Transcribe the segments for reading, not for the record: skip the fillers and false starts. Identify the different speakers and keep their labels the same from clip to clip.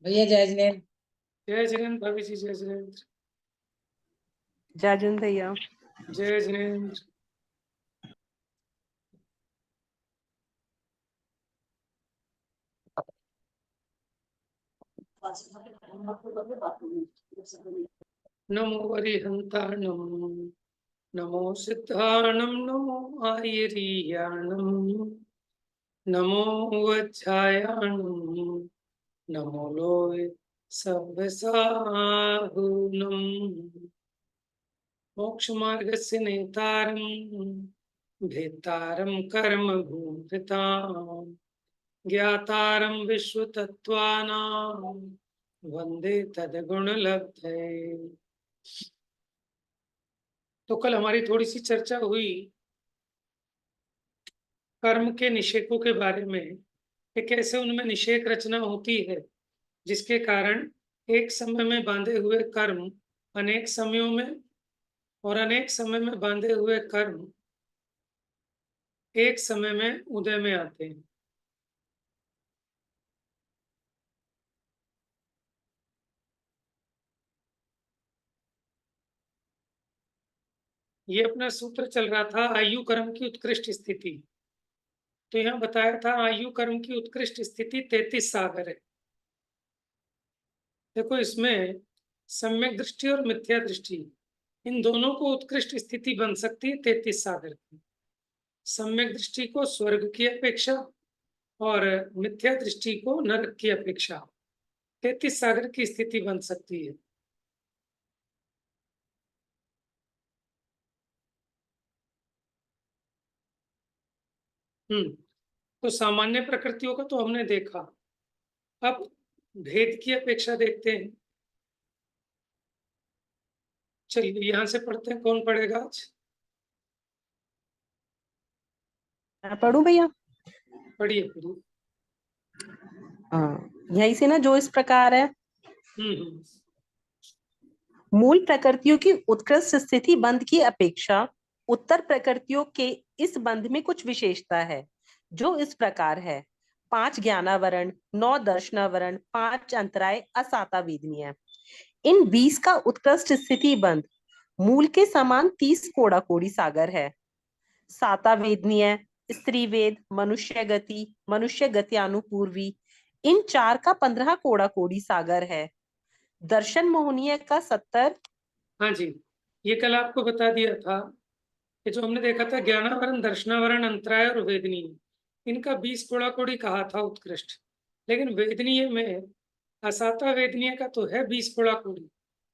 Speaker 1: भैया जय जिनेन्द्र।
Speaker 2: जय जिनेन्द्र भाभी जी, जय जिनेन्द्र।
Speaker 3: जय जिनेन्द्र भैया।
Speaker 2: जय जिनेन्द्र। नमो अरिहंताणं, नमो सिद्धाणं, नमो आयरीयाणं, नमो वज्रायाणं, नमो लोय सव्यसाहुनं। मोक्षमार्गस्य नेतारं, भेत्तारं कर्म भूभृतां, ज्ञातारं विश्वतत्त्वानां, वंदे तद्गुणलब्धये। तो कल हमारी थोड़ी सी चर्चा हुई कर्म के निषेकों के बारे में कि कैसे उनमें निषेक रचना होती है, जिसके कारण एक समय में बांधे हुए कर्म अनेक समयों में और अनेक समय में बांधे हुए कर्म एक समय में उदय में आते हैं। ये अपना सूत्र चल रहा था आयु कर्म की उत्कृष्ट स्थिति। तो यहाँ बताया था आयु कर्म की उत्कृष्ट स्थिति 33 सागर है। देखो, इसमें सम्यक दृष्टि और मिथ्या दृष्टि, इन दोनों को उत्कृष्ट स्थिति बन सकती है 33 सागर की। सम्यक दृष्टि को स्वर्ग की अपेक्षा और मिथ्या दृष्टि को नरक की अपेक्षा 33 सागर की स्थिति बन सकती है। तो सामान्य प्रकृतियों का तो हमने देखा। अब भेद की अपेक्षा देखते हैं। चलिए यहां से पढ़ते हैं। कौन पढ़ेगा आज?
Speaker 3: मैं पढ़ूं भैया?
Speaker 2: पढ़िए पढ़िए।
Speaker 3: यही से ना, जो इस प्रकार है। मूल प्रकृतियों की उत्कृष्ट स्थिति बंध की अपेक्षा उत्तर प्रकृतियों के इस बंध में कुछ विशेषता है, जो इस प्रकार है। 5 ज्ञानावरण, 9 दर्शनावरण, 5 अंतराय, असाता वेदनीय। इन 20 का उत्कृष्ट स्थिति बंध मूल के समान 30 कोड़ा कोड़ी सागर है। साता वेदनीय, स्त्री वेद, मनुष्य गत्यानुपूर्वी, इन 4 का 15 कोड़ा कोड़ी सागर है। दर्शन मोहनीय का 70।
Speaker 2: हाँ जी, ये कल आपको बता दिया था कि जो हमने देखा था ज्ञानावरण, दर्शनावरण, अंतराय और वेदनीय, इनका 20 कोड़ा कोड़ी कहा था उत्कृष्ट। लेकिन वेदनीय में असाता वेदनीय का तो है 20 कोड़ा कोड़ी,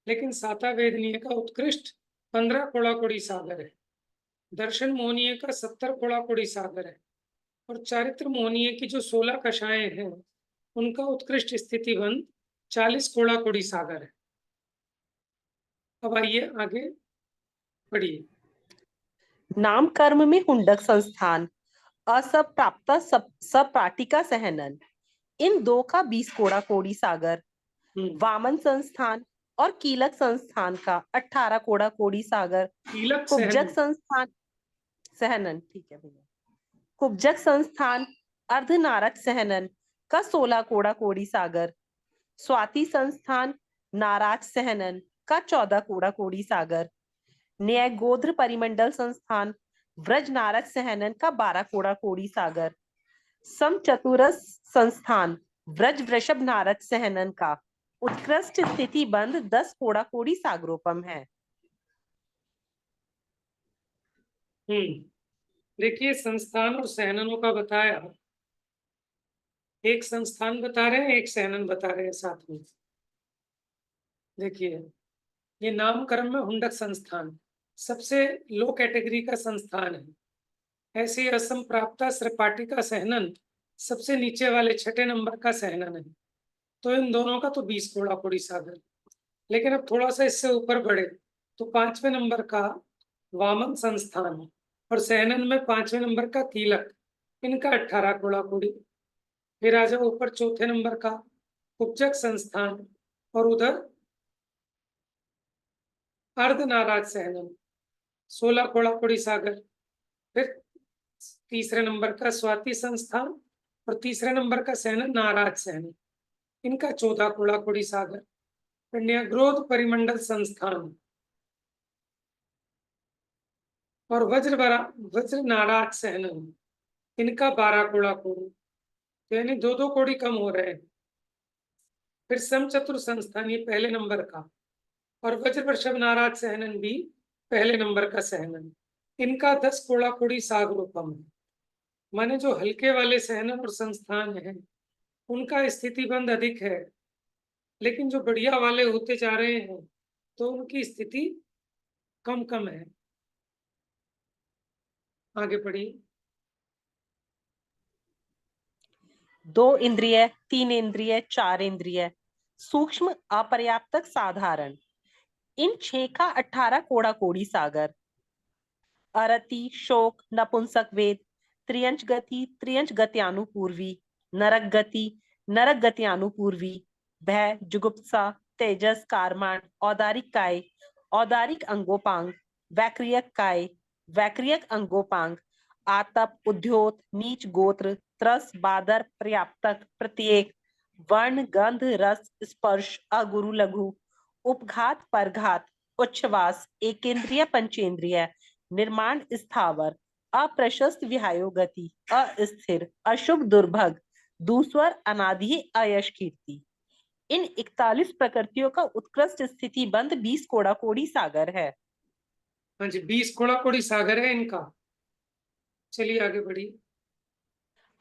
Speaker 2: लेकिन साता वेदनीय का उत्कृष्ट 15 कोड़ा कोड़ी सागर है। दर्शन मोहनीय का 70 कोड़ा कोड़ी सागर है। और चारित्र मोहनीय की जो 16 कषाएं हैं, उनका उत्कृष्ट स्थिति बंध 40 कोड़ा कोड़ी सागर है। अब आइए आगे पढ़िए।
Speaker 3: नाम कर्म में हुंडक संस्थान, असप्राप्ता सपाटिका सहनन, इन 2 का 20 कोड़ा कोड़ी सागर। वामन संस्थान और कीलक संस्थान का 18 कोड़ा कोड़ी सागर। कुब्जक संस्थान सहनन, ठीक है भैया। कुब्जक संस्थान अर्धनारक सहनन का 16 कोड़ा कोड़ी सागर। स्वाति संस्थान नाराज सहनन का 14 कोड़ा कोड़ी सागर। न्याय गोत्र परिमंडल संस्थान व्रज नारक सहनन का 12 कोड़ा कोड़ी सागर। सम चतुरस संस्थान व्रज वृषभ नारद सहनन का उत्कृष्ट स्थिति बंध 10 कोड़ा कोड़ी सागरोपम है।
Speaker 2: देखिए, संस्थान और सहननों का बताया। एक संस्थान बता रहे हैं, एक सहनन बता रहे हैं साथ में। देखिए, ये नाम कर्म में हुंडक संस्थान सबसे लो कैटेगरी का संस्थान है। ऐसे असम प्राप्ता सपाटी का सहनन सबसे नीचे वाले 6ठे नंबर का सहनन है। तो इन दोनों का तो 20 कोड़ा कोड़ी सागर। लेकिन अब थोड़ा सा इससे ऊपर बढ़े तो 5वें नंबर का वामन संस्थान और सहनन में 5वें नंबर का कीलक, इनका 18 कोड़ा कोड़ी। फिर आ जाओ ऊपर 4थे नंबर का कुब्जक संस्थान और उधर अर्धनाराज सहनन 16 कोड़ा कोड़ी सागर। फिर तीसरे नंबर का स्वाति संस्थान और तीसरे नंबर का सहनन नाराज सहनन, इनका 14 कोड़ा कोड़ी सागर। पुण्यग्रोध परिमंडल संस्थान और वज्र नाराज सहनन, इनका 12 कोड़ा कोड़ी, तो यानी 2-2 कोड़ी कम हो रहे हैं। फिर समचतुर संस्थान ये पहले नंबर का, और वज्र वृषभ नाराज सहनन भी पहले नंबर का सहनन, इनका 10 कोड़ा कोड़ी सागरोपम है। माने जो हल्के वाले सहनन और संस्थान है उनका स्थिति बंध अधिक है, लेकिन जो बढ़िया वाले होते जा रहे हैं तो उनकी स्थिति कम कम है। आगे पढ़िए।
Speaker 3: 2 इंद्रिय, 3 इंद्रिय, 4 इंद्रिय, सूक्ष्म, अपर्याप्तक, साधारण, इन 6 का 18 कोड़ा कोड़ी सागर। अरति, शोक, नपुंसक वेद, त्रियंच गत्यानुपूर्वी, नरक गत्यानुपूर्वी, भय, जुगुप्सा, तेजस, कारमाण, औदारिक काय, औदारिक अंगोपांग, वैक्रियक काय, वैक्रियक अंगोपांग, आतप, उद्योत, नीच गोत्र, त्रस, बादर, पर्याप्तक, प्रत्येक, वर्ण, गंध, रस, स्पर्श, अगुरु, लघु, उपघात, परघात, उच्छ्वास, एकेंद्रिय, पंचेंद्रिय, निर्माण, स्थावर, अप्रशस्त, विहायो गति, अस्थिर, अशुभ, दुर्भग, दूस्वर, अनादि, अयश, कीर्ति, इन 41 प्रकृतियों का उत्कृष्ट स्थिति बंद 20 कोड़ा कोड़ी सागर है।
Speaker 2: हाँ जी, 20 कोड़ा कोड़ी सागर है इनका। चलिए आगे बढ़िए।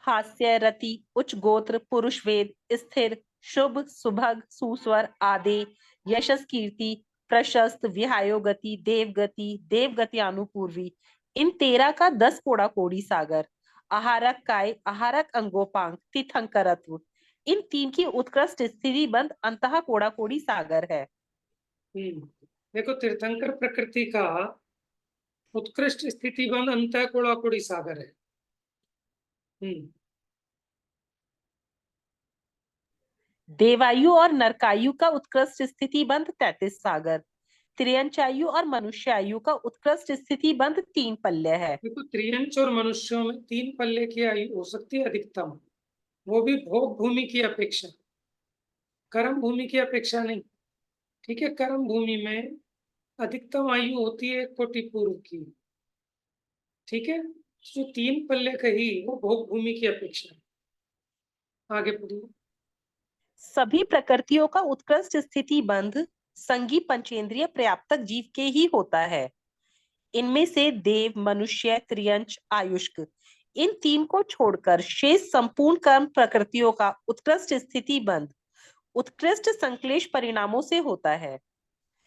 Speaker 3: हास्य, रति, उच्च गोत्र, पुरुष वेद, स्थिर, शुभ, सुभग, सुस्वर, आदि, यशस, कीर्ति, प्रशस्त, विहायो गति, देव गति अनुपूर्वी, इन 13 का 10 कोड़ा कोड़ी सागर। आहारक काय, आहारक अंगोपांग, तीर्थंकरत्व, इन 3 की उत्कृष्ट स्थिति बंद अंतः कोड़ा कोड़ी सागर है।
Speaker 2: देखो, तीर्थंकर प्रकृति का उत्कृष्ट स्थिति बंद अंतः कोड़ा कोड़ी सागर है।
Speaker 3: देवायु और नरकायु का उत्कृष्ट स्थिति बंद 33 सागर। त्रियंचायु और मनुष्यायु का उत्कृष्ट स्थिति बंद 3 पल्ले है।
Speaker 2: देखो, त्रियंच और मनुष्यों में 3 पल्ले की आयु हो सकती है अधिकतम, वो भी भोग भूमि की अपेक्षा, कर्म भूमि की अपेक्षा नहीं। ठीक है, कर्म भूमि में अधिकतम आयु होती है 1 कोटि पूर्व की। ठीक है, जो 3 पल्ले कही वो भोग भूमि की अपेक्षा है। आगे पढ़िए।
Speaker 3: सभी प्रकृतियों का उत्कृष्ट स्थिति बंध संगी पंचेंद्रिय पर्याप्तक जीव के ही होता है। इनमें से देव, मनुष्य, त्रियंच, आयुष्क, इन 3 को छोड़कर शेष संपूर्ण कर्म प्रकृतियों का उत्कृष्ट स्थिति बंध उत्कृष्ट संक्लेश परिणामों से होता है।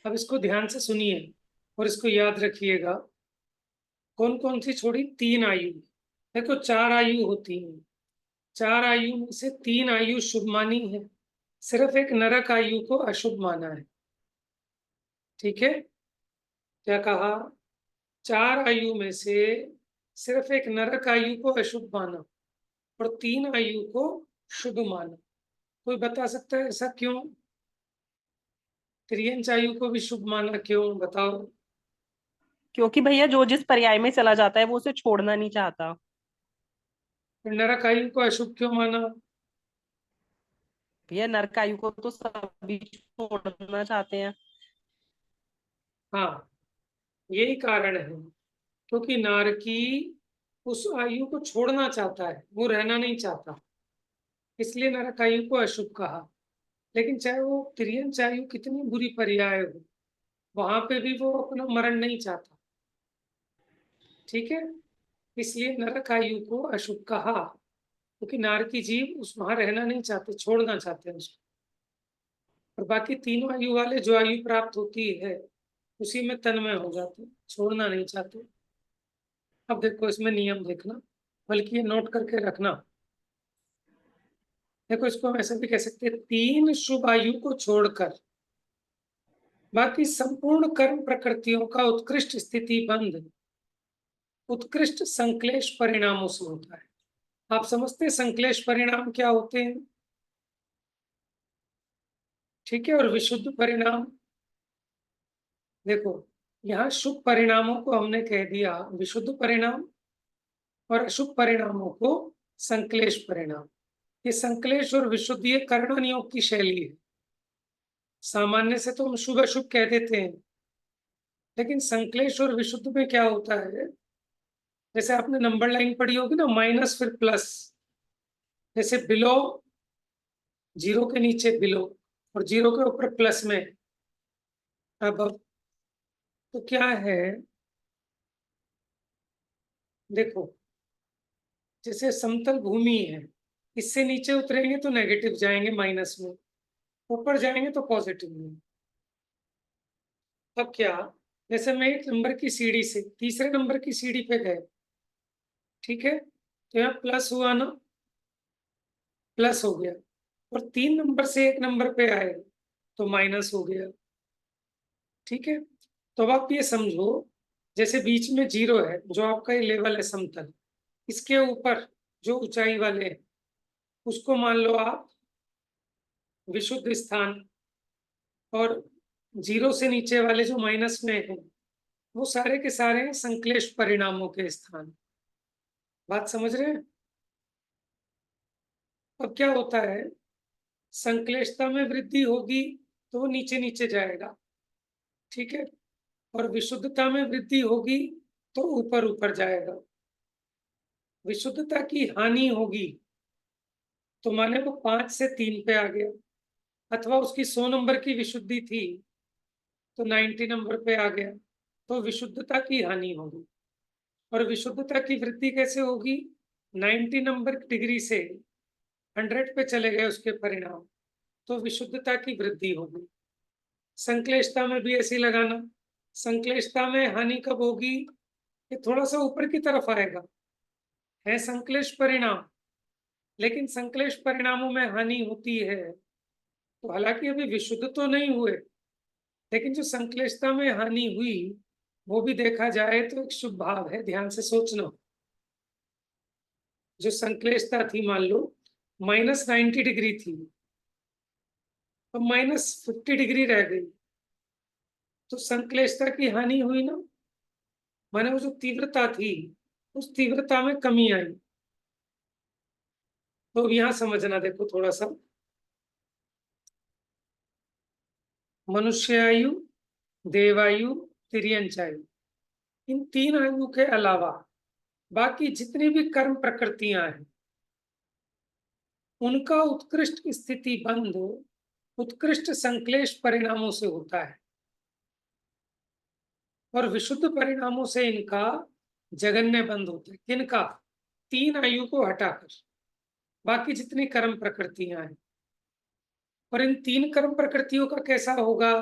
Speaker 2: अब इसको ध्यान से सुनिए और इसको याद रखिएगा। कौन कौन सी छोड़ी? 3 आयु। देखो, 4 आयु होती है, 4 आयु में से 3 आयु शुभ मानी है, सिर्फ एक नरक आयु को अशुभ माना है। ठीक है, क्या कहा? 4 आयु में से सिर्फ एक नरक आयु को अशुभ माना और 3 आयु को शुभ माना। कोई बता सकता है ऐसा क्यों? त्रियंच आयु को भी शुभ माना क्यों, बताओ?
Speaker 3: क्योंकि भैया जो जिस पर्याय में चला जाता है वो उसे छोड़ना नहीं चाहता।
Speaker 2: फिर नरक आयु को अशुभ क्यों माना?
Speaker 3: भैया नरकायु को तो सभी छोड़ना चाहते हैं।
Speaker 2: हाँ, यही कारण है, क्योंकि नारकी उस आयु को छोड़ना चाहता है, वो रहना नहीं चाहता, इसलिए नरक आयु को अशुभ कहा। लेकिन चाहे वो तिर्यंच आयु कितनी बुरी पर्याय हो, वहां पे भी वो अपना मरण नहीं चाहता। ठीक है, इसलिए नरक आयु को अशुभ कहा, क्योंकि नारकी जीव उस वहां रहना नहीं चाहते, छोड़ना चाहते हैं उसको। और बाकी तीनों आयु वाले जो आयु प्राप्त होती है उसी में तन्मय हो जाते, छोड़ना नहीं चाहते। अब देखो, इसमें नियम देखना, बल्कि ये नोट करके रखना। देखो, इसको हम ऐसे भी कह सकते हैं, 3 शुभ आयु को छोड़कर बाकी संपूर्ण कर्म प्रकृतियों का उत्कृष्ट स्थिति बंध उत्कृष्ट संक्लेश परिणामों से होता है। आप समझते हैं संक्लेश परिणाम क्या होते हैं? ठीक है, और विशुद्ध परिणाम? देखो, यहाँ शुभ परिणामों को हमने कह दिया विशुद्ध परिणाम और अशुभ परिणामों को संक्लेश परिणाम। ये संक्लेश और विशुद्ध ये कर्णन योग की शैली है। सामान्य से तो हम शुभ अशुभ कह देते हैं, लेकिन संक्लेश और विशुद्ध में क्या होता है, जैसे आपने नंबर लाइन पढ़ी होगी ना, माइनस फिर प्लस, जैसे बिलो, जीरो के नीचे बिलो और जीरो के ऊपर प्लस में अब, तो क्या है, देखो जैसे समतल भूमि है, इससे नीचे उतरेंगे तो नेगेटिव जाएंगे माइनस में, ऊपर जाएंगे तो पॉजिटिव में। अब क्या, जैसे मैं एक नंबर की सीढ़ी से तीसरे नंबर की सीढ़ी पे गए, ठीक है, तो यहाँ प्लस हुआ ना, प्लस हो गया, और 3 नंबर से एक नंबर पे आए तो माइनस हो गया। ठीक है, तो अब आप ये समझो, जैसे बीच में जीरो है, जो आपका ये लेवल है समतल, इसके ऊपर जो ऊंचाई वाले हैं, उसको मान लो आप विशुद्ध स्थान, और जीरो से नीचे वाले जो माइनस में है, वो सारे के सारे संक्लेश परिणामों के स्थान। बात समझ रहे हैं? अब क्या होता है, संक्लेशता में वृद्धि होगी तो वो नीचे नीचे जाएगा, ठीक है, और विशुद्धता में वृद्धि होगी तो ऊपर ऊपर जाएगा। विशुद्धता की हानि होगी तो माने वो 5 से 3 पे आ गया, अथवा उसकी 100 नंबर की विशुद्धि थी तो 90 नंबर पे आ गया, तो विशुद्धता की हानि होगी। और विशुद्धता की वृद्धि कैसे होगी, 90 नंबर डिग्री से 100 पे चले गए उसके परिणाम, तो विशुद्धता की वृद्धि होगी। संक्लेशता में भी ऐसी लगाना, संक्लेशता में हानि कब होगी, ये थोड़ा सा ऊपर की तरफ आएगा, है संक्लेश परिणाम, लेकिन संक्लेश परिणामों में हानि होती है, तो हालांकि अभी विशुद्ध तो नहीं हुए, लेकिन जो संक्लेशता में हानि हुई वो भी देखा जाए तो एक शुभ भाव है। ध्यान से सोचना, जो संक्लेशता थी मान लो -90 डिग्री थी, तो -50 डिग्री रह गई, तो संक्लेशता की हानि हुई ना, माने वो जो तीव्रता थी उस तीव्रता में कमी आई। तो यहाँ समझना, देखो थोड़ा सा, मनुष्य आयु, देवायु, तिर्यंचायु, इन 3 आयु के अलावा बाकी जितनी भी कर्म प्रकृतियां हैं, उनका उत्कृष्ट स्थिति बंध उत्कृष्ट संक्लेश परिणामों से होता है, और विशुद्ध परिणामों से इनका जगन्य बंध होता है। किनका? 3 आयु को हटाकर बाकी जितनी कर्म प्रकृतियां हैं। और इन 3 कर्म प्रकृतियों का कैसा होगा,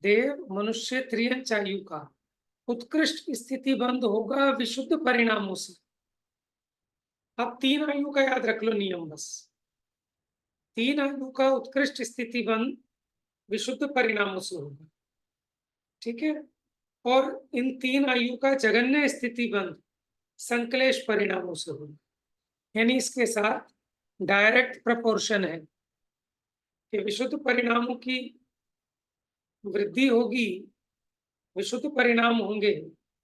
Speaker 2: देव, मनुष्य, त्रियंच आयु का उत्कृष्ट स्थिति बंध होगा विशुद्ध परिणामों से। अब 3 आयु का याद रख लो नियम, बस 3 आयु का उत्कृष्ट स्थिति बंध विशुद्ध परिणामों से होगा, ठीक है, और इन 3 आयु का जगन्य स्थिति बंध संक्लेश परिणामों से होगा। यानी इसके साथ डायरेक्ट प्रपोर्शन है कि विशुद्ध परिणामों की वृद्धि होगी, विशुद्ध परिणाम होंगे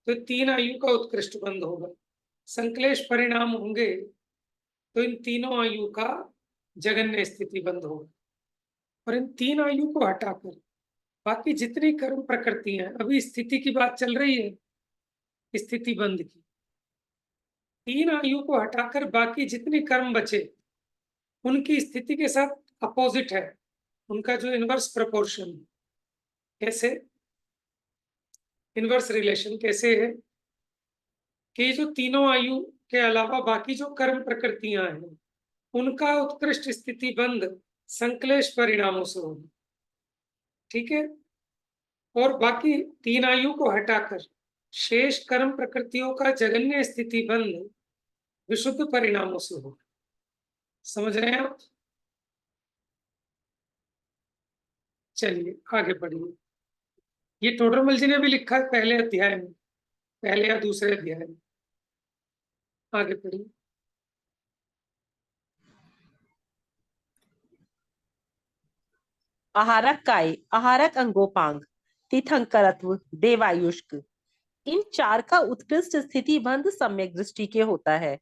Speaker 2: तो 3 आयु का उत्कृष्ट बंध होगा, संक्लेश परिणाम होंगे तो इन तीनों आयु का जगन्य स्थिति बंध होगा। और इन 3 आयु को हटाकर बाकी जितनी कर्म प्रकृतियां, अभी स्थिति की बात चल रही है, स्थिति बंध की, 3 आयु को हटाकर बाकी जितने कर्म बचे उनकी स्थिति के साथ अपोजिट है, उनका जो इनवर्स प्रपोर्शन। कैसे इनवर्स रिलेशन कैसे है कि जो तीनों आयु के अलावा बाकी जो कर्म प्रकृतियां हैं उनका उत्कृष्ट स्थिति बंध संक्लेश परिणामों से होगा, ठीक है, और बाकी 3 आयु को हटाकर शेष कर्म प्रकृतियों का जगन्य स्थिति बंध विशुद्ध परिणामों से होगा। समझ रहे हैं आप? चलिए आगे बढ़िए। ये टोडरमल जी ने भी लिखा है पहले अध्याय में, पहले या दूसरे अध्याय में। आगे बढ़िए।
Speaker 3: आहारक काय, आहारक अंगोपांग, तीर्थंकरत्व, देवायुष्क, इन 4 का उत्कृष्ट स्थिति बंध सम्यक दृष्टि के होता है।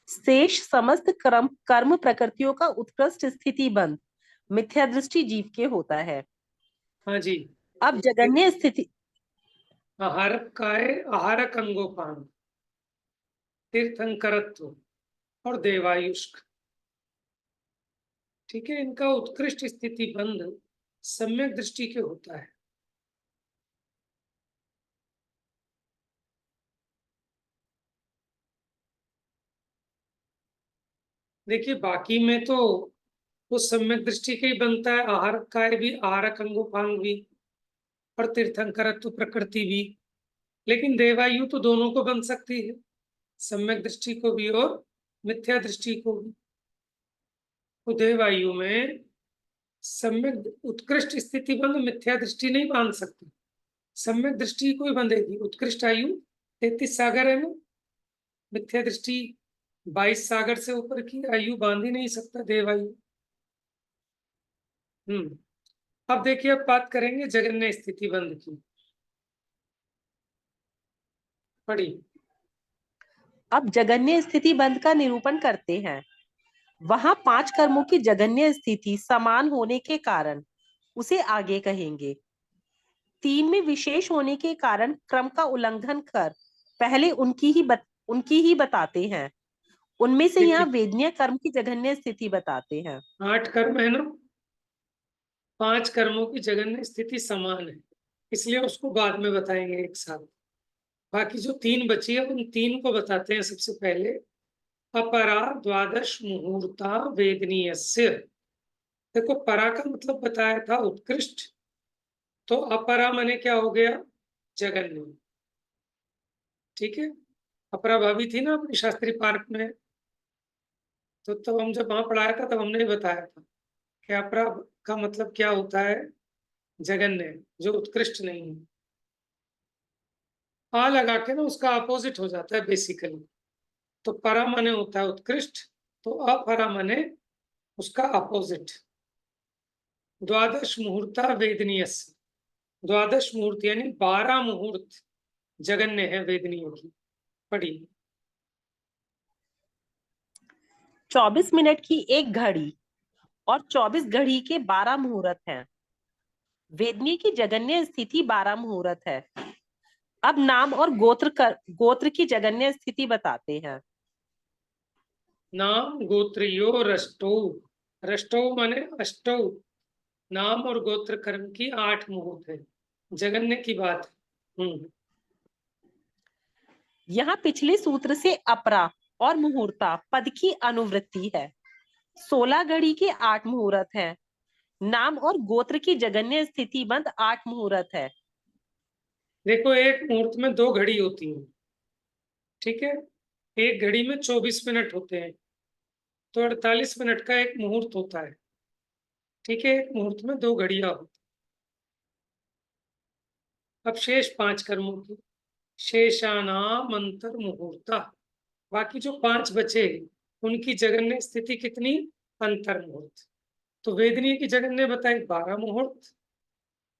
Speaker 3: शेष समस्त कर्म प्रकृतियों का उत्कृष्ट स्थिति बंध मिथ्या दृष्टि जीव के होता है।
Speaker 2: हाँ जी।
Speaker 3: अब जगन्य स्थिति
Speaker 2: आहार काय, आहारक अंगोपांग, तीर्थंकरत्व और देवायुष्क, ठीक है, इनका उत्कृष्ट स्थिति बंध सम्यक दृष्टि के होता है। देखिए बाकी में तो वो सम्यक दृष्टि के ही बनता है, आहार काय भी, आहारक अंगोपांग भी, और तीर्थंकरत्व प्रकृति भी। लेकिन देवायु तो दोनों को बन सकती है, सम्यक दृष्टि को भी और मिथ्या दृष्टि को भी। तो देवायु में सम्यक उत्कृष्ट स्थिति बंध मिथ्या दृष्टि नहीं बांध सकती, सम्यक दृष्टि को ही बंधेगी। उत्कृष्ट आयु 33 सागर है ना, मिथ्या दृष्टि 22 सागर से ऊपर की आयु बांध ही नहीं सकता देवायु। अब देखिए, अब बात करेंगे जगन्य स्थिति बंध की। पढ़ी।
Speaker 3: अब जगन्य स्थिति बंध का निरूपण करते हैं। वहां 5 कर्मों की जगन्य स्थिति समान होने के कारण उसे आगे कहेंगे। 3 में विशेष होने के कारण क्रम का उल्लंघन कर पहले उनकी ही बताते हैं। उनमें से यहाँ
Speaker 2: देखिए
Speaker 3: वेदनीय कर्म की जघन्य स्थिति बताते हैं।
Speaker 2: 8 कर्म है ना, 5 कर्मों की जगन्य स्थिति समान है, इसलिए उसको बाद में बताएंगे एक साथ। बाकी जो 3 बची है उन 3 को बताते हैं सबसे पहले। अपरा द्वादश मुहूर्ता वेदनीयस्य। देखो परा का मतलब बताया था उत्कृष्ट, तो अपरा माने क्या हो गया, जगन्य, ठीक है। अपरा भाभी थी ना अपनी शास्त्री पार्क में, तो तब हम जब वहां पढ़ाया था तब हमने ही बताया था कि अपरा का मतलब क्या होता है, जगन्य, जो उत्कृष्ट नहीं है। आ लगा के ना उसका अपोजिट हो जाता है बेसिकली। तो परा माने होता है उत्कृष्ट, तो अपरा माने उसका अपोजिट। द्वादश मुहूर्ता वेदनीय, द्वादश मुहूर्त यानी 12 मुहूर्त जगन्य है वेदनीय की। पढ़ी।
Speaker 3: 24 मिनट की एक घड़ी और 24 घड़ी के 12 मुहूर्त हैं। वेदनीय की जगन्य स्थिति 12 मुहूर्त है। अब नाम और गोत्र की जगन्य स्थिति बताते हैं।
Speaker 2: नाम गोत्रियो रष्टो, रष्टो माने अष्टो, नाम और गोत्र कर्म की 8 मुहूर्त है, जगन्य की बात है।
Speaker 3: यहाँ पिछले सूत्र से अपरा और मुहूर्ता पद की अनुवृत्ति है। 16 घड़ी के 8 मुहूर्त है। नाम और गोत्र की जगन्य स्थिति बंद 8 मुहूर्त है।
Speaker 2: देखो एक मुहूर्त में 2 घड़ी होती है, ठीक है, एक घड़ी में 24 मिनट होते हैं, तो 48 मिनट का एक मुहूर्त होता है, ठीक है। एक मुहूर्त में 2 घड़ियां होती। अब शेष 5 कर्मों की, शेषानाम अंतर मुहूर्ता, बाकी जो 5 बचे उनकी जगन्य स्थिति कितनी, अंतर मुहूर्त। तो वेदनीय की जगन्य बताई 12 मुहूर्त,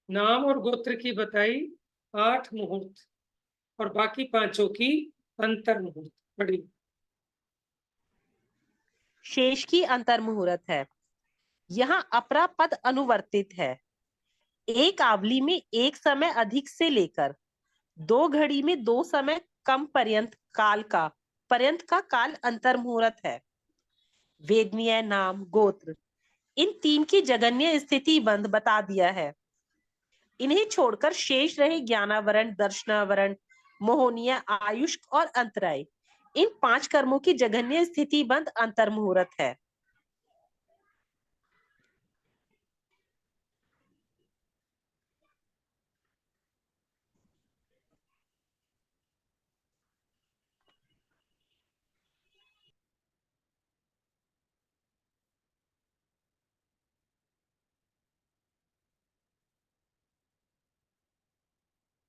Speaker 2: नाम और गोत्र की बताई 8 मुहूर्त, और बाकी पांचों की अंतर मुहूर्त। बड़ी।
Speaker 3: शेष की अंतर मुहूर्त है। यहाँ अपरा पद अनुवर्तित है। एक आवली में एक समय अधिक से लेकर 2 घड़ी में 2 समय कम पर्यंत का काल अंतर मुहूर्त है। वेदनीय नाम गोत्र इन 3 की जगन्य स्थिति बंध बता दिया है। इन्हें छोड़कर शेष रहे ज्ञानावरण, दर्शनावरण, मोहनीय, आयुष और अंतराय, इन 5 कर्मों की जघन्य स्थिति बंद अंतर मुहूर्त है।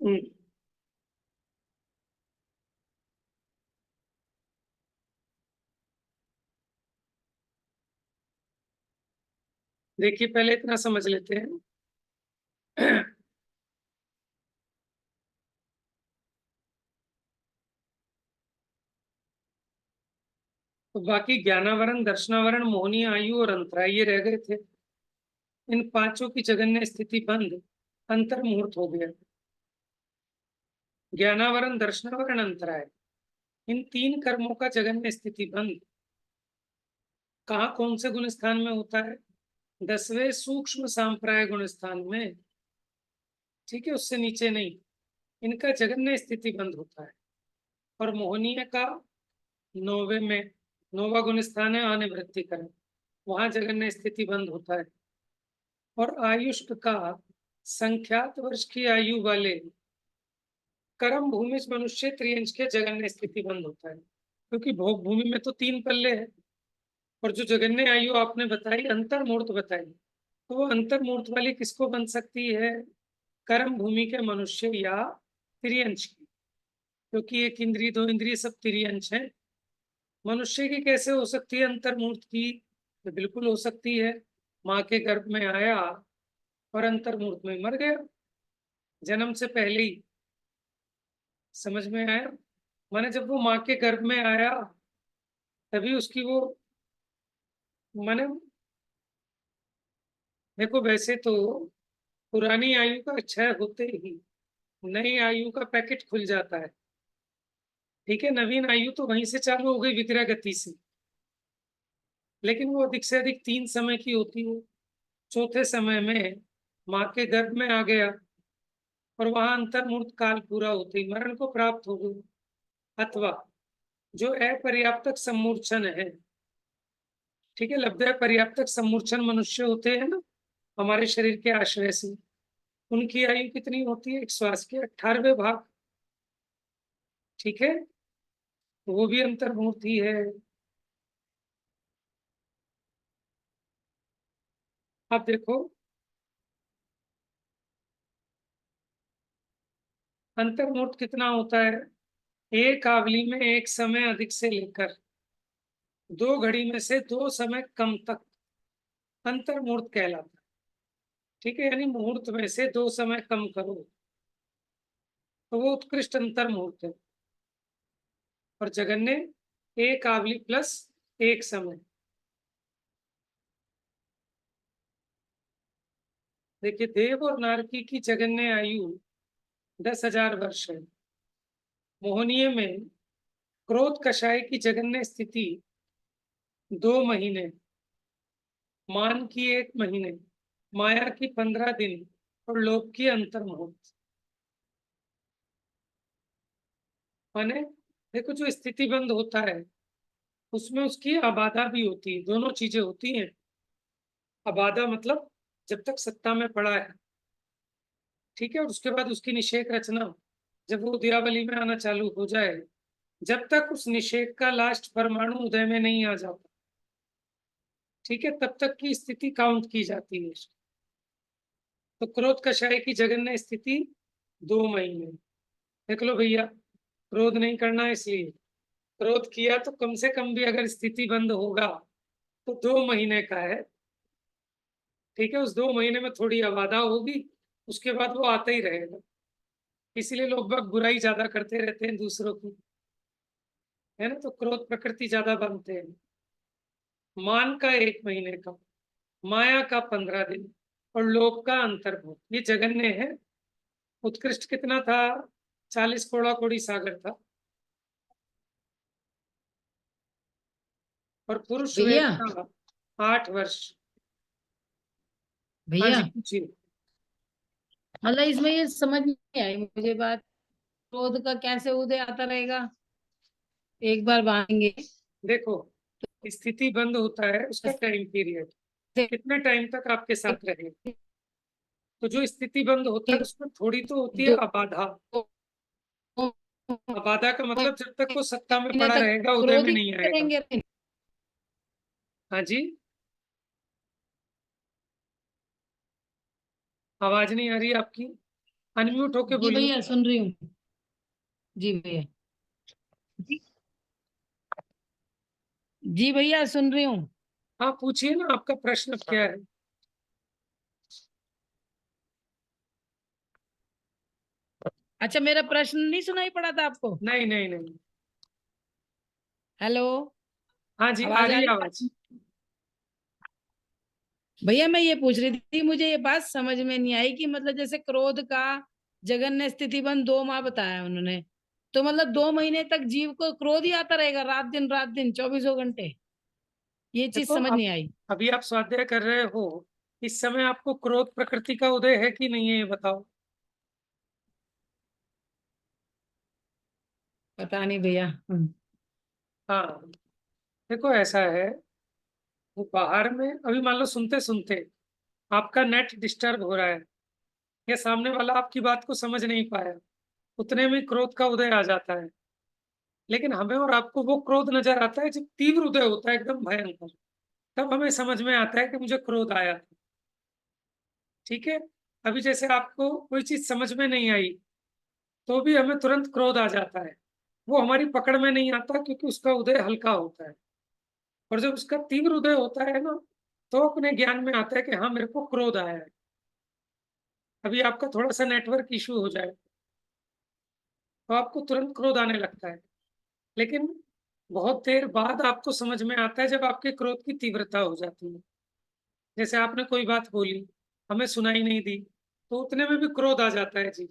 Speaker 2: हम्म, देखिए पहले इतना समझ लेते हैं। तो बाकी ज्ञानावरण, दर्शनावरण, मोहनी, आयु और अंतरा ये रह गए थे। इन पांचों की जगन्य स्थिति बंद अंतर मुहूर्त हो गया। ज्ञानावरण, दर्शनावरण, अंतराय, इन तीन कर्मों का जगन्य स्थिति बंद कहाँ कौन से गुण स्थान में होता है? 10वें सूक्ष्म सांप्राय गुण स्थान में। ठीक है, उससे नीचे नहीं। इनका जगन्य स्थिति बंद होता है। और मोहनीय का 9वें में, 9वां गुण स्थान है अनिवृत्ति कर्म, वहां जगन्य स्थिति बंद होता है। और आयुष्क का संख्यात वर्ष की आयु वाले कर्म भूमि मनुष्य त्रियंश के जगन्य स्थिति बंद होता है। क्योंकि भोग भूमि में तो 3 पल्ले है, और जो जगन्य आयु आपने बताई अंतर मूर्त बताई, तो वो अंतर मूर्त वाली किसको बन सकती है? कर्म भूमि के मनुष्य या त्रियंश की, क्योंकि एक इंद्रिय, 2 इंद्रिय सब त्रियंश है। मनुष्य की कैसे हो सकती है अंतर्मूर्त की? तो बिल्कुल हो सकती है। माँ के गर्भ में आया और अंतर्मूर्त में मर गया जन्म से पहले ही। समझ में आया? माने जब वो माँ के गर्भ में आया तभी उसकी वो, माने देखो वैसे तो पुरानी आयु का क्षय होते ही नई आयु का पैकेट खुल जाता है। ठीक है, नवीन आयु तो वहीं से चालू हो गई विक्रय गति से, लेकिन वो अधिक से अधिक 3 समय की होती है। चौथे समय में माँ के गर्भ में आ गया और वहां अंतर्मूर्त काल पूरा होते ही मरण को प्राप्त हो गई। अथवा जो अपर्याप्तक सम्मूर्छन है, ठीक है, लब्ध पर्याप्तक सम्मूर्छन मनुष्य होते हैं ना हमारे शरीर के आश्रय से, उनकी आयु कितनी होती है? एक श्वास के 18वें भाग। ठीक है, वो भी अंतर्मूर्त ही है। अब देखो अंतर्मूर्त कितना होता है? एक आवली में एक समय अधिक से लेकर 2 घड़ी में से 2 समय कम तक अंतर्मूर्त कहलाता है। ठीक है, यानी मुहूर्त में से 2 समय कम करो तो वो उत्कृष्ट अंतर्मुहूर्त है। और जगन्य एक आवली प्लस एक समय। देखिए देव और नारकी की जगन्य आयु 10,000 वर्ष है। मोहनीय में क्रोध कषाय की जगन्य स्थिति 2 महीने, मान की 1 महीने, माया की 15 दिन और लोभ की अंतर्मुहूर्त। माने देखो जो स्थिति बंद होता है उसमें उसकी अबाधा भी होती है, दोनों चीजें होती हैं। अबाधा मतलब जब तक सत्ता में पड़ा है, ठीक है, और उसके बाद उसकी निषेक रचना जब वो उदयावली में आना चालू हो जाए, जब तक उस निषेक का लास्ट परमाणु उदय में नहीं आ जाता, ठीक है, तब तक की स्थिति काउंट की जाती है। तो क्रोध कषाय की जगन्य स्थिति 2 महीने। देख लो भैया, क्रोध नहीं करना, इसलिए क्रोध किया तो कम से कम भी अगर स्थिति बंद होगा तो 2 महीने का है। ठीक है, उस 2 महीने में थोड़ी अबाधा होगी, उसके बाद वो आता ही रहेगा। इसीलिए लोग बाग बुराई ज्यादा करते रहते हैं दूसरों की, है ना, तो क्रोध प्रकृति ज्यादा बनते हैं। मान का 1 महीने का, माया का 15 दिन और लोभ का अंतर्भूत, ये जगन्य है। उत्कृष्ट कितना था? 40 कोड़ा कोड़ी सागर था। और पुरुष वेद
Speaker 1: भैया
Speaker 2: का 8 वर्ष। हाँ
Speaker 1: भैया
Speaker 2: जी पूछिए।
Speaker 1: मतलब इसमें ये समझ नहीं आई मुझे बात, क्रोध का कैसे उदय आता रहेगा? एक बार बांधेंगे
Speaker 2: देखो स्थिति बंद होता है उसका टाइम पीरियड कितने टाइम तक आपके साथ रहे, तो जो स्थिति बंद होता है उसमें थोड़ी तो होती है
Speaker 1: दो
Speaker 2: अबाधा।
Speaker 1: महीने
Speaker 2: अबाधा का मतलब जब तक वो सत्ता में पड़ा
Speaker 1: तक
Speaker 2: रहेगा उदय
Speaker 1: क्रोध
Speaker 2: में
Speaker 1: ही
Speaker 2: नहीं आएगा।
Speaker 1: करेंगे।
Speaker 2: हाँ जी, आवाज नहीं आ रही आपकी, अनम्यूट होके
Speaker 1: जी
Speaker 2: बोलिए।
Speaker 1: भैया सुन रही हूँ। जी भैया, जी भैया सुन रही हूँ।
Speaker 2: हाँ पूछिए ना, आपका प्रश्न अब क्या है?
Speaker 1: अच्छा मेरा प्रश्न नहीं सुनाई पड़ा था आपको?
Speaker 2: नहीं नहीं नहीं।
Speaker 1: हेलो
Speaker 2: हाँ जी, आ
Speaker 1: आवाज आ
Speaker 2: रही है
Speaker 1: रही
Speaker 2: आवाज।
Speaker 1: है? भैया मैं ये पूछ रही थी, मुझे ये बात समझ में नहीं आई कि मतलब जैसे क्रोध का जगन्य स्थिति बंद 2 माह बताया उन्होंने, तो मतलब 2 महीने तक जीव को क्रोध ही आता रहेगा, रात दिन 24 घंटे? ये चीज
Speaker 2: देखो
Speaker 1: समझ
Speaker 2: अब,
Speaker 1: नहीं आई।
Speaker 2: अभी आप स्वाध्याय कर रहे हो, इस समय आपको क्रोध प्रकृति का उदय है कि नहीं है, ये बताओ।
Speaker 1: पता नहीं भैया।
Speaker 2: हाँ, देखो ऐसा है, वो बाहर में अभी मान लो सुनते सुनते आपका नेट डिस्टर्ब हो रहा है, या सामने वाला आपकी बात को समझ नहीं पाया, उतने में क्रोध का उदय आ जाता है। लेकिन हमें और आपको वो क्रोध नजर आता है जब तीव्र उदय होता है, एकदम भयंकर, तब हमें समझ में आता है कि मुझे क्रोध आया था। ठीक है, अभी जैसे आपको कोई चीज समझ में नहीं आई, तो भी हमें तुरंत क्रोध आ जाता है। वो हमारी पकड़ में नहीं आता, क्योंकि उसका उदय हल्का होता है। और जब उसका तीव्र उदय होता है ना, तो अपने ज्ञान में आता है कि हाँ, मेरे को क्रोध आया है। अभी आपका थोड़ा सा नेटवर्क इशू हो जाए, तो आपको तुरंत क्रोध आने लगता है। लेकिन बहुत देर बाद आपको समझ में आता है, जब आपके क्रोध की तीव्रता हो जाती है। जैसे आपने कोई बात बोली, हमें सुनाई नहीं दी, तो उतने में भी क्रोध आ जाता है जी।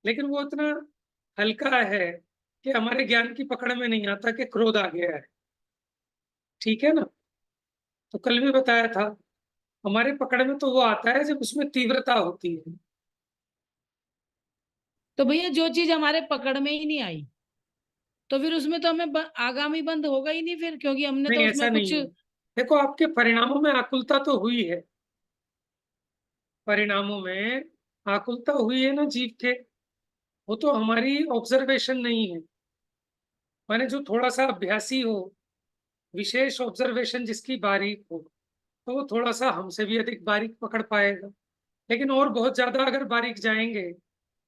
Speaker 2: लेकिन वो इतना हल्का है कि हमारे ज्ञान की पकड़ में नहीं आता कि क्रोध आ गया है। ठीक है ना? तो कल भी बताया था, हमारे पकड़ में तो वो आता है जब उसमें तीव्रता होती है।
Speaker 1: तो भैया जो चीज हमारे पकड़ में ही नहीं आई, तो फिर उसमें तो हमें आगामी बंद होगा ही नहीं फिर, क्योंकि हमने
Speaker 2: नहीं,
Speaker 1: तो
Speaker 2: ऐसा
Speaker 1: उसमें कुछ।
Speaker 2: नहीं है। देखो, आपके परिणामों में आकुलता तो हुई है, परिणामों में आकुलता हुई है ना जीव के, वो तो हमारी ऑब्जर्वेशन नहीं है। माने जो थोड़ा सा अभ्यासी हो, विशेष ऑब्जर्वेशन जिसकी बारीक हो, तो वो थोड़ा सा हमसे भी अधिक बारीक पकड़ पाएगा। लेकिन और बहुत ज्यादा अगर बारीक जाएंगे,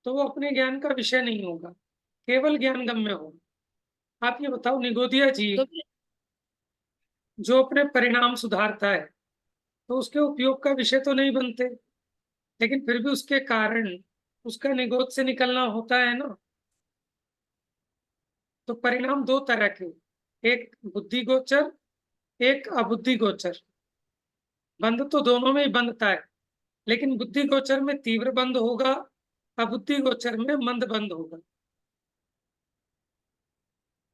Speaker 2: तो वो अपने ज्ञान का विषय नहीं होगा, केवल ज्ञान गम्य होगा। आप ये बताओ, निगोदिया
Speaker 1: तो
Speaker 2: जीव
Speaker 1: फिर
Speaker 2: जो अपने परिणाम सुधारता है, तो उसके उपयोग का विषय तो नहीं बनते, लेकिन फिर भी उसके कारण उसका निगोद से निकलना होता है ना। तो परिणाम दो तरह के, एक बुद्धि गोचर, एक अबुद्धि गोचर। बंध तो दोनों में ही बंधता है, लेकिन बुद्धि गोचर में तीव्र बंध होगा, अबुद्धि गोचर में मंद बंध होगा।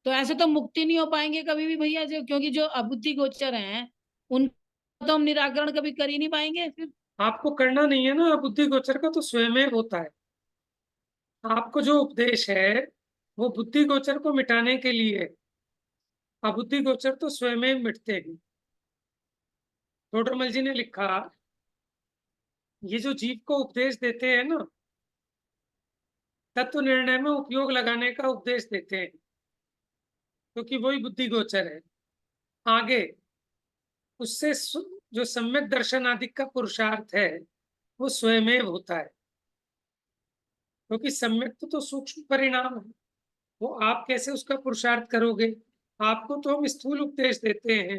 Speaker 1: तो ऐसे तो मुक्ति नहीं हो पाएंगे कभी भी भैया, जो क्योंकि जो अबुद्धि गोचर हैं उनका तो हम निराकरण कभी कर ही नहीं पाएंगे फिर।
Speaker 2: आपको करना नहीं है ना, बुद्धि गोचर का तो स्वयं होता है। आपको जो उपदेश है, वो बुद्धि गोचर को मिटाने के लिए है। अबुद्धि गोचर तो स्वयं मिटते हैं। टोडरमल जी ने लिखा, ये जो जीव को उपदेश देते हैं ना, तत्व निर्णय में उपयोग लगाने का उपदेश देते हैं, क्योंकि वही बुद्धि गोचर है। आगे उससे जो सम्यक दर्शन आदि का पुरुषार्थ है, वो स्वयं होता है। क्योंकि सम्यक तो सूक्ष्म परिणाम है, वो आप कैसे उसका पुरुषार्थ करोगे। आपको तो हम स्थूल उपदेश देते हैं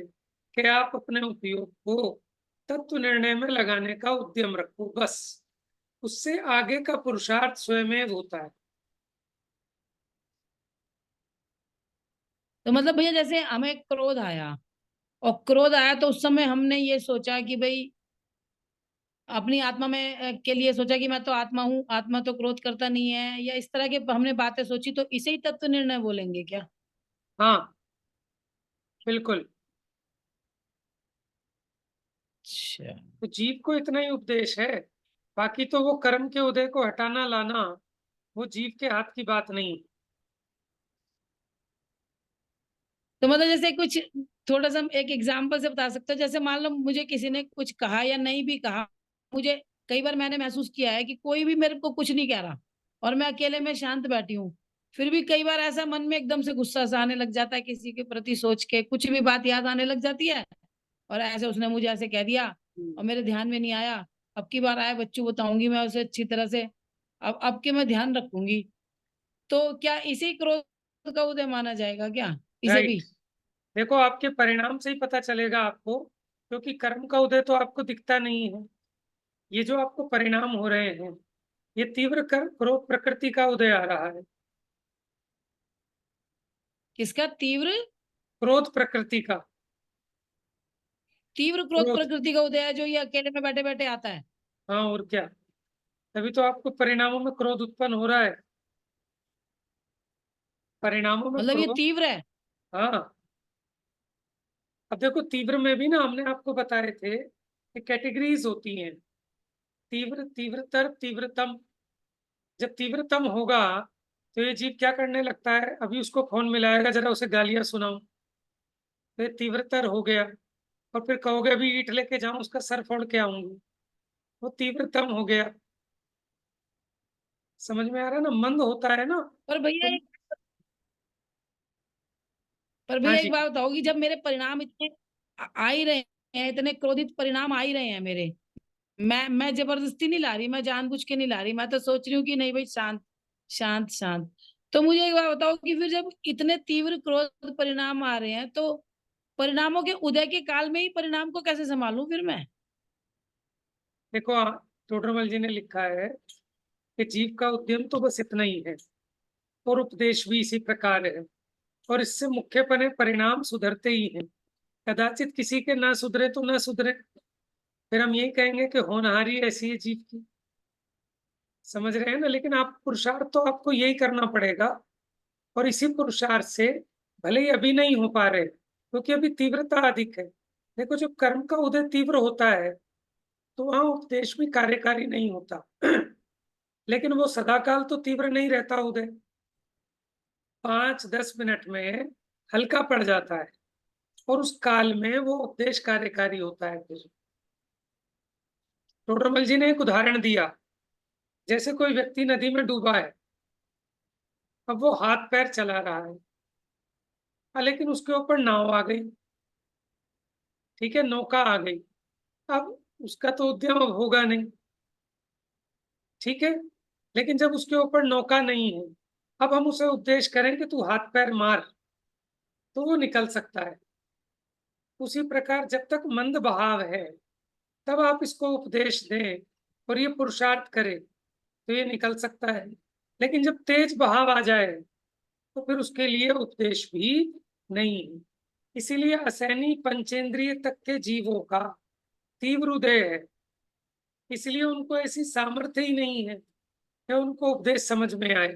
Speaker 2: कि आप अपने उपयोग को तत्व निर्णय में लगाने का उद्यम रखो, बस। उससे आगे का पुरुषार्थ स्वयं होता है।
Speaker 1: तो मतलब भैया जैसे हमें क्रोध आया, और क्रोध आया तो उस समय हमने ये सोचा कि भाई अपनी आत्मा में के लिए सोचा कि मैं तो आत्मा हूँ, आत्मा तो क्रोध करता नहीं है, या इस तरह के हमने बातें सोची, तो इसे ही तत्व निर्णय बोलेंगे क्या?
Speaker 2: हाँ, बिल्कुल।
Speaker 1: अच्छा।
Speaker 2: तो जीव को इतना ही उपदेश है, बाकी तो वो कर्म के उदय को हटाना लाना, वो जीव के हाथ की बात नहीं।
Speaker 1: तो मतलब जैसे कुछ थोड़ा सा एक एग्जांपल से बता सकते हो, जैसे मान लो मुझे किसी ने कुछ कहा या नहीं भी कहा, मुझे कई बार मैंने महसूस किया है कि कोई भी मेरे को कुछ नहीं कह रहा और मैं अकेले में शांत बैठी हूँ, फिर भी कई बार ऐसा मन में एकदम से गुस्सा सा आने लग जाता है, किसी के प्रति सोच के कुछ भी बात याद आने लग जाती है, और ऐसे उसने मुझे ऐसे कह दिया और मेरे ध्यान में नहीं आया, अब की बार आए बच्चों बताऊंगी मैं उसे अच्छी तरह से, अब के मैं ध्यान रखूंगी। तो क्या इसी क्रोध का उदय माना जाएगा क्या, इसे भी?
Speaker 2: राइट। देखो, आपके परिणाम से ही पता चलेगा आपको, क्योंकि कर्म का उदय तो आपको दिखता नहीं है। ये जो आपको परिणाम हो रहे हैं, ये तीव्र कर क्रोध प्रकृति का उदय आ रहा है।
Speaker 1: किसका तीव्र?
Speaker 2: क्रोध प्रकृति का।
Speaker 1: तीव्र क्रोध
Speaker 2: क्रोध,
Speaker 1: प्रकृति का उदय है, जो ये अकेले में बैठे बैठे आता है।
Speaker 2: हाँ और क्या, तभी तो आपको परिणामों में क्रोध उत्पन्न हो रहा है, परिणामों में
Speaker 1: मतलब ये
Speaker 2: क्रोध।
Speaker 1: तीव्र है।
Speaker 2: हाँ, अब देखो तीव्र में भी ना हमने आपको बताए थे कि कैटेगरीज होती हैं, तीव्र, तीव्रतर, तीव्रतम। जब तीव्रतम होगा तो ये जीव क्या करने लगता है, अभी उसको फोन मिलाएगा, जरा उसे गालियां सुनाऊं, तो ये तीव्रतर हो गया। और फिर कहोगे अभी ईंट लेके जाऊं उसका सर फोड़ के आऊंगी, वो तीव्रतम हो गया। समझ में आ रहा है ना, मंद होता है ना
Speaker 1: पर भैया
Speaker 2: तो।
Speaker 1: एक पर
Speaker 2: हाँ
Speaker 1: भैया एक
Speaker 2: जी,
Speaker 1: बात बताओ कि जब मेरे परिणाम इतने आ ही रहे हैं, इतने क्रोधित परिणाम आ ही रहे हैं मेरे, मैं जबरदस्ती नहीं ला रही, मैं जानबूझ के नहीं ला रही, मैं तो सोच रही हूँ कि नहीं भाई, शांत शांत शांत। तो मुझे एक बात बताओ कि फिर जब इतने तीव्र क्रोध परिणाम आ रहे हैं, तो परिणामों के उदय के काल में ही परिणाम को कैसे संभालूं फिर मैं?
Speaker 2: देखो टोडरमल जी ने लिखा है कि जीव का उद्यम तो बस इतना ही है, और उपदेश भी इसी प्रकार है, और इससे मुख्यपने परिणाम सुधरते ही हैं। कदाचित किसी के ना सुधरे तो ना सुधरे, फिर हम यही कहेंगे कि होनहारी ऐसी है जीव की। समझ रहे हैं ना, लेकिन आप पुरुषार्थ तो आपको यही करना पड़ेगा, और इसी पुरुषार्थ से भले ही अभी नहीं हो पा रहे क्योंकि अभी तीव्रता अधिक है। देखो जब कर्म का उदय तीव्र होता है तो वहां उपदेश भी कार्यकारी नहीं होता लेकिन वो सदाकाल तो तीव्र नहीं रहता उदय, 5-10 मिनट में हल्का पड़ जाता है, और उस काल में वो उपदेश कार्यकारी होता है। फिर टोडरमल जी ने एक उदाहरण दिया, जैसे कोई व्यक्ति नदी में डूबा है, अब वो हाथ पैर चला रहा है, लेकिन उसके ऊपर नाव आ गई, ठीक है, नौका आ गई। अब उसका तो उद्यम अब होगा नहीं, ठीक है, लेकिन जब उसके ऊपर नौका नहीं है, अब हम उसे उपदेश करें कि तू हाथ पैर मार, तो वो निकल सकता है। उसी प्रकार जब तक मंद बहाव है तब आप इसको उपदेश दें और ये पुरुषार्थ करे तो ये निकल सकता है, लेकिन जब तेज बहाव आ जाए तो फिर उसके लिए उपदेश भी नहीं है। इसीलिए असैनी पंचेंद्रिय तक के जीवों का तीव्र उदय है, इसलिए उनको ऐसी सामर्थ्य ही नहीं है कि उनको उपदेश समझ में आए,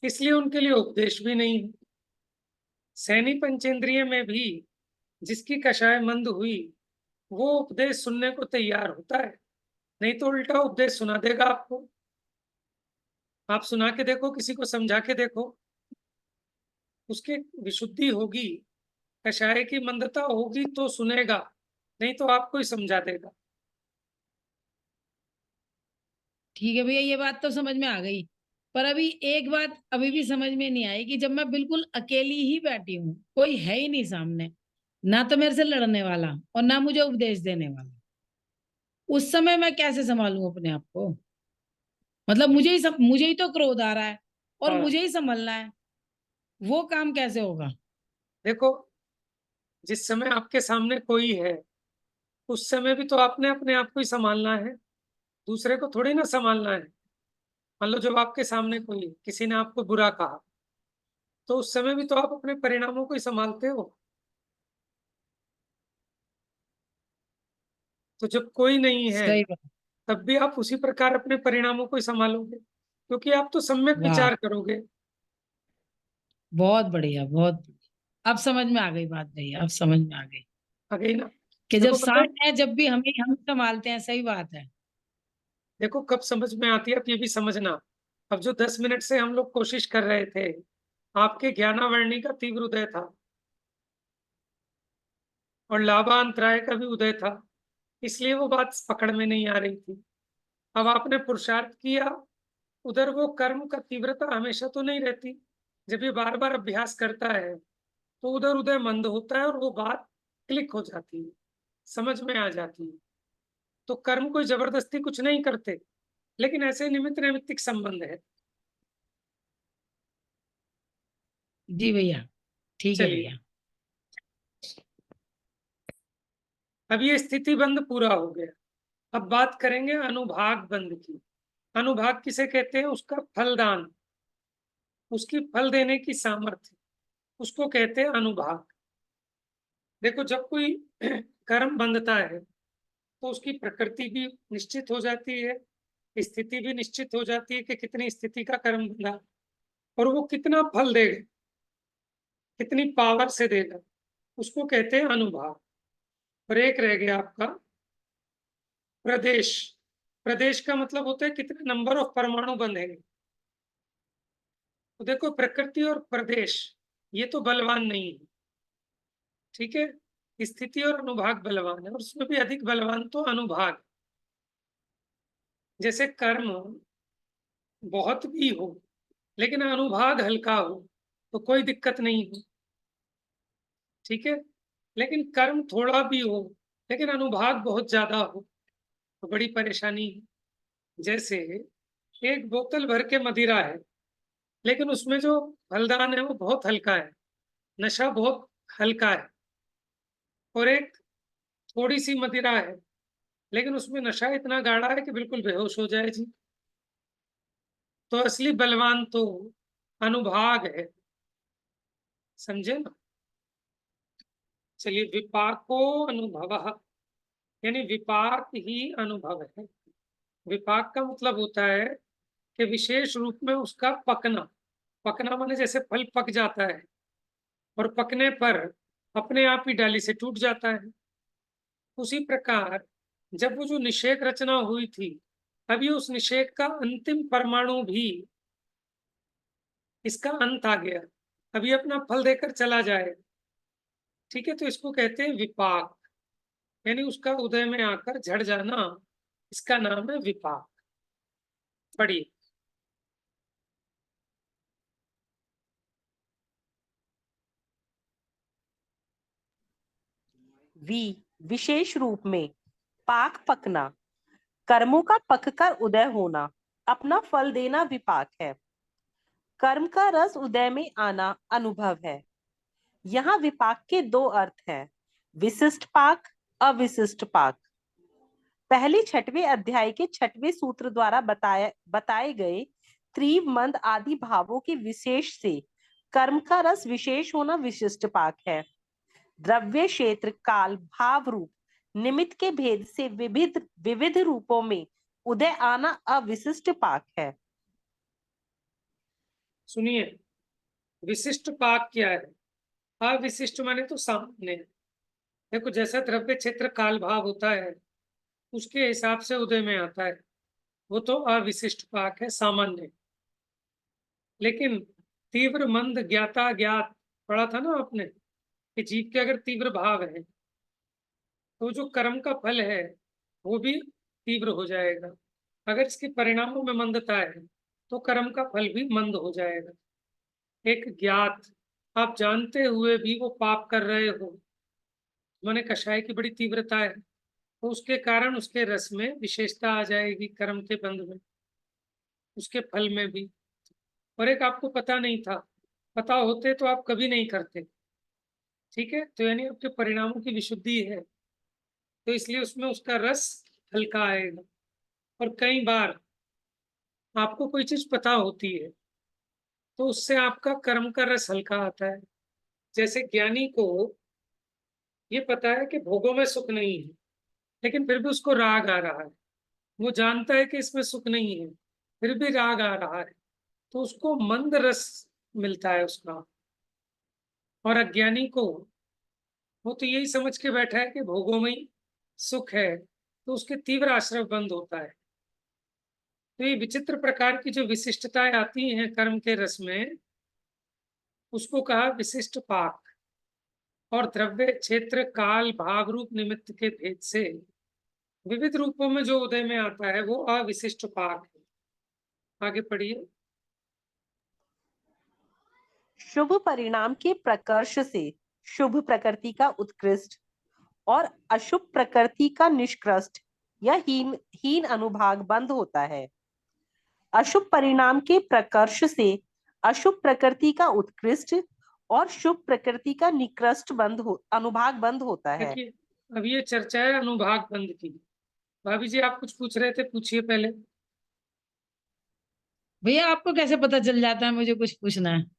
Speaker 2: इसलिए उनके लिए उपदेश भी नहीं है। सैनी पंचेंद्रिय में भी जिसकी कषाय मंद हुई वो उपदेश सुनने को तैयार होता है, नहीं तो उल्टा उपदेश सुना देगा आपको। आप सुना के देखो, किसी को समझा के देखो, उसकी विशुद्धि होगी, कषाय की मंदता होगी तो सुनेगा, नहीं तो आपको ही समझा देगा।
Speaker 1: ठीक है भैया, ये बात तो समझ में आ गई। पर अभी एक बात अभी भी समझ में नहीं आई कि जब मैं बिल्कुल अकेली ही बैठी हूँ, कोई है ही नहीं सामने, ना तो मेरे से लड़ने वाला और ना मुझे उपदेश देने वाला, उस समय मैं कैसे संभालूं अपने आप को? मतलब मुझे ही तो क्रोध आ रहा है और
Speaker 2: हाँ,
Speaker 1: मुझे ही संभलना है, वो काम कैसे होगा?
Speaker 2: देखो जिस समय आपके सामने कोई है उस समय भी तो आपने अपने आप को ही संभालना है, दूसरे को थोड़ी ना संभालना है। मान लो जब आपके सामने कोई है, किसी ने आपको बुरा कहा, तो उस समय भी तो आप अपने परिणामों को ही संभालते हो। तो जब कोई नहीं है
Speaker 1: सही बात।
Speaker 2: तब भी आप उसी प्रकार अपने परिणामों को ही संभालोगे, क्योंकि आप तो सम्यक
Speaker 1: वाह,
Speaker 2: विचार करोगे।
Speaker 1: बहुत बढ़िया, बहुत बढ़िया। अब समझ में आ गई बात भैया, अब समझ में आ गई
Speaker 2: आगे ना,
Speaker 1: कि जब
Speaker 2: देखो पता है,
Speaker 1: सामने है, जब भी हम संभालते हैं, सही बात है।
Speaker 2: देखो कब समझ में आती है, आप ये भी समझना। अब जो 10 मिनट से हम लोग कोशिश कर रहे थे, आपके ज्ञानावरणी का तीव्र उदय था और लाभांतराय का भी उदय था, इसलिए वो बात पकड़ में नहीं आ रही थी। अब आपने पुरुषार्थ किया, उधर वो कर्म का तीव्रता हमेशा तो नहीं रहती, जब ये बार बार अभ्यास करता है तो उधर उदय मंद होता है और वो बात क्लिक हो जाती है, समझ में आ जाती है। तो कर्म कोई जबरदस्ती कुछ नहीं करते, लेकिन ऐसे निमित्त नैमित्तिक संबंध है।
Speaker 1: जी भैया, ठीक है
Speaker 2: चलिए,
Speaker 1: भैया।
Speaker 2: अब ये स्थिति बंध पूरा हो गया। अब बात करेंगे अनुभाग बंध की। अनुभाग किसे कहते हैं? उसका फलदान, उसकी फल देने की सामर्थ्य, उसको कहते हैं अनुभाग। देखो, जब कोई कर्म बंधता है तो उसकी प्रकृति भी निश्चित हो जाती है, स्थिति भी निश्चित हो जाती है कि कितनी स्थिति का कर्म बंधा और वो कितना फल देगा, कितनी पावर से देगा, उसको कहते हैं अनुभाग। और एक रह गया आपका प्रदेश। प्रदेश का मतलब होता है कितने नंबर ऑफ परमाणु बंधेंगे। तो देखो, प्रकृति और प्रदेश ये तो बलवान नहीं है, ठीक है। स्थिति और अनुभाग बलवान है, और उसमें भी अधिक बलवान तो अनुभाग। जैसे कर्म बहुत भी हो लेकिन अनुभाग हल्का हो तो कोई दिक्कत नहीं है, ठीक है। लेकिन कर्म थोड़ा भी हो लेकिन अनुभाग बहुत ज्यादा हो तो बड़ी परेशानी है। जैसे एक बोतल भर के मदिरा है लेकिन उसमें जो फलदान है वो बहुत हल्का है, नशा बहुत हल्का है। और एक थोड़ी सी मदिरा है लेकिन उसमें नशा इतना गाढ़ा है कि बिल्कुल बेहोश हो जाए जी। तो असली बलवान तो अनुभाग है, समझे ना। चलिए, विपाको अनुभव, यानी विपाक ही अनुभव है। विपाक का मतलब होता है कि विशेष रूप में उसका पकना। पकना माने जैसे फल पक जाता है और पकने पर अपने आप ही डाली से टूट जाता है। उसी प्रकार जब वो जो निषेक रचना हुई थी, अभी उस निषेक का अंतिम परमाणु भी, इसका अंत आ गया, अभी अपना फल देकर चला जाए, ठीक है। तो इसको कहते हैं विपाक, यानी उसका उदय में आकर झड़ जाना, इसका नाम है विपाक। पढ़िए।
Speaker 3: विशेष रूप में, पाक पकना, कर्मों का पककर उदय होना, अपना फल देना विपाक है। कर्म का रस उदय में आना अनुभव है। यहाँ विपाक के दो अर्थ हैं, विशिष्ट पाक, अविशिष्ट पाक। पहले छठवें अध्याय के छठवें सूत्र द्वारा बताए गए तीव्र मंद आदि भावों के विशेष से कर्म का रस विशेष होना विशिष्ट पाक है। द्रव्य, क्षेत्र, काल, भाव, रूप, निमित्त के भेद से विविध विविध रूपों में उदय आना अविशिष्ट पाक है।
Speaker 2: सुनिए, विशिष्ट पाक क्या है? अविशिष्ट माने तो सामान्य। देखो, जैसा द्रव्य, क्षेत्र, काल, भाव होता है उसके हिसाब से उदय में आता है, वो तो अविशिष्ट पाक है, सामान्य। लेकिन तीव्र मंद ज्ञाता ज्ञात पढ़ा था ना आपने कि जीव के अगर तीव्र भाव है तो जो कर्म का फल है वो भी तीव्र हो जाएगा। अगर इसके परिणामों में मंदता है तो कर्म का फल भी मंद हो जाएगा। एक ज्ञात, आप जानते हुए भी वो पाप कर रहे हो, मैंने कषाय की बड़ी तीव्रता है तो उसके कारण उसके रस में विशेषता आ जाएगी, कर्म के बंध में, उसके फल में भी। और एक आपको पता नहीं था, पता होते तो आप कभी नहीं करते, ठीक है। तो यानी आपके परिणामों की विशुद्धि है तो इसलिए उसमें उसका रस हल्का आएगा। और कई बार आपको कोई चीज पता होती है तो उससे आपका कर्म का रस हल्का आता है। जैसे ज्ञानी को ये पता है कि भोगों में सुख नहीं है लेकिन फिर भी उसको राग आ रहा है, वो जानता है कि इसमें सुख नहीं है फिर भी राग आ रहा है, तो उसको मंद रस मिलता है उसका। और अज्ञानी को, वो तो यही समझ के बैठा है कि भोगों में ही सुख है तो उसके तीव्र आश्रय बंद होता है। तो ये विचित्र प्रकार की जो विशिष्टताएं आती हैं कर्म के रस में, उसको कहा विशिष्ट पाक। और द्रव्य, क्षेत्र, काल, भाव, रूप, निमित्त के भेद से विविध रूपों में जो उदय में आता है वो अविशिष्ट पाक है। आगे पढ़िए।
Speaker 3: शुभ परिणाम के प्रकर्ष से शुभ प्रकृति का उत्कृष्ट और अशुभ प्रकृति का निष्कृष्ट या हीन अनुभाग बंद होता है। अशुभ परिणाम के प्रकर्ष से अशुभ प्रकृति का उत्कृष्ट और शुभ प्रकृति का निकृष्ट अनुभाग बंद होता है।
Speaker 2: देखिए, अब ये चर्चा है अनुभाग बंद की। भाभी जी, आप कुछ पूछ रहे थे, पूछिए पहले।
Speaker 1: भैया आपको कैसे पता चल जाता है मुझे कुछ पूछना है?